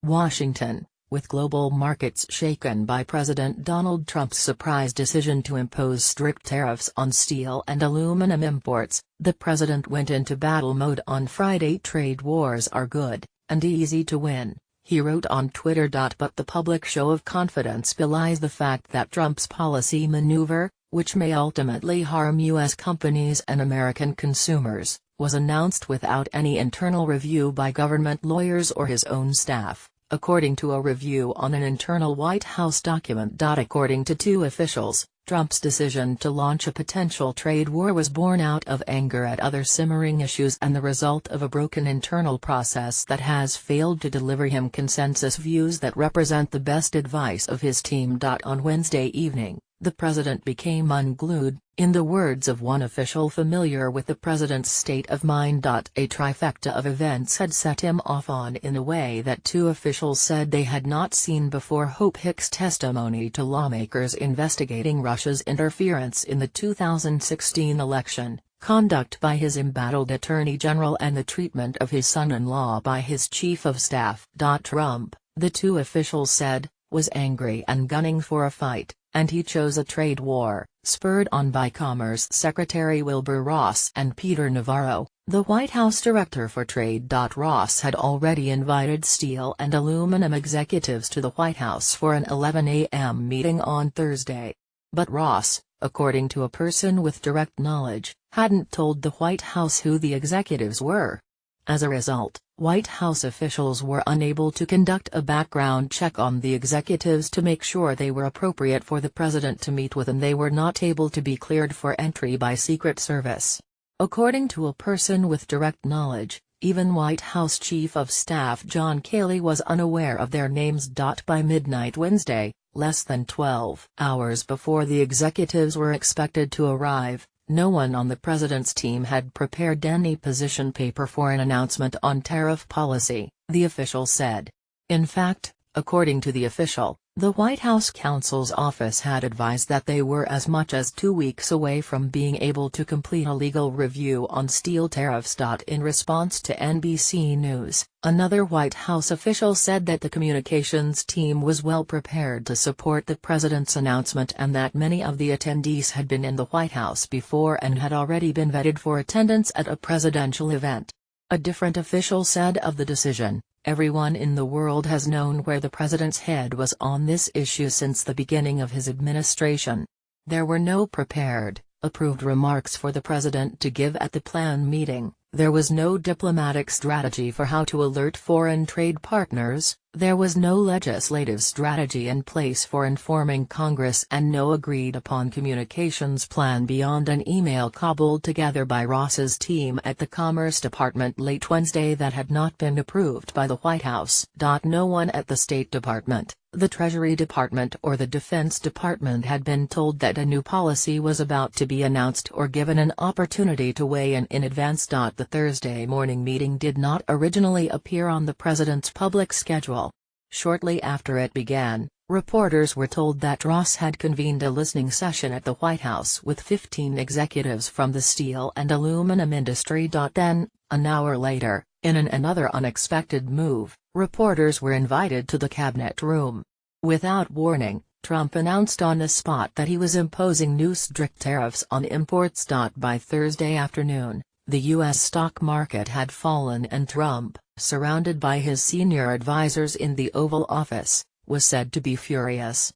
Washington, with global markets shaken by President Donald Trump's surprise decision to impose strict tariffs on steel and aluminum imports, the president went into battle mode on Friday. "Trade wars are good, and easy to win," he wrote on Twitter. But the public show of confidence belies the fact that Trump's policy maneuver, which may ultimately harm U.S. companies and American consumers, was announced without any internal review by government lawyers or his own staff, according to a review on an internal White House document. According to two officials, Trump's decision to launch a potential trade war was born out of anger at other simmering issues and the result of a broken internal process that has failed to deliver him consensus views that represent the best advice of his team. On Wednesday evening, the president became unglued, in the words of one official familiar with the president's state of mind. A trifecta of events had set him off in a way that two officials said they had not seen before. Hope Hicks' testimony to lawmakers investigating Russia's interference in the 2016 election, conduct by his embattled attorney general, and the treatment of his son-in-law by his chief of staff. Trump, the two officials said, was angry and gunning for a fight, and he chose a trade war, spurred on by Commerce Secretary Wilbur Ross and Peter Navarro, the White House Director for Trade. Ross had already invited steel and aluminum executives to the White House for an 11 a.m. meeting on Thursday. But Ross, according to a person with direct knowledge, hadn't told the White House who the executives were. As a result, White House officials were unable to conduct a background check on the executives to make sure they were appropriate for the president to meet with, and they were not able to be cleared for entry by Secret Service. According to a person with direct knowledge, even White House Chief of Staff John Kelly was unaware of their names. By midnight Wednesday, less than 12 hours before the executives were expected to arrive, no one on the president's team had prepared any position paper for an announcement on tariff policy, the official said. In fact, according to the official, the White House counsel's office had advised that they were as much as 2 weeks away from being able to complete a legal review on steel tariffs. In response to NBC News, another White House official said that the communications team was well prepared to support the president's announcement and that many of the attendees had been in the White House before and had already been vetted for attendance at a presidential event. A different official said of the decision, "Everyone in the world has known where the president's head was on this issue since the beginning of his administration. There were no prepared, approved remarks for the president to give at the planned meeting, there was no diplomatic strategy for how to alert foreign trade partners, there was no legislative strategy in place for informing Congress, and no agreed-upon communications plan beyond an email cobbled together by Ross's team at the Commerce Department late Wednesday that had not been approved by the White House." No one at the State Department, the Treasury Department or the Defense Department had been told that a new policy was about to be announced or given an opportunity to weigh in advance. The Thursday morning meeting did not originally appear on the president's public schedule. Shortly after it began, reporters were told that Ross had convened a listening session at the White House with 15 executives from the steel and aluminum industry. Then, an hour later, in another unexpected move, reporters were invited to the cabinet room. Without warning, Trump announced on the spot that he was imposing new strict tariffs on imports. By Thursday afternoon, the U.S. stock market had fallen and Trump, surrounded by his senior advisors in the Oval Office, was said to be furious.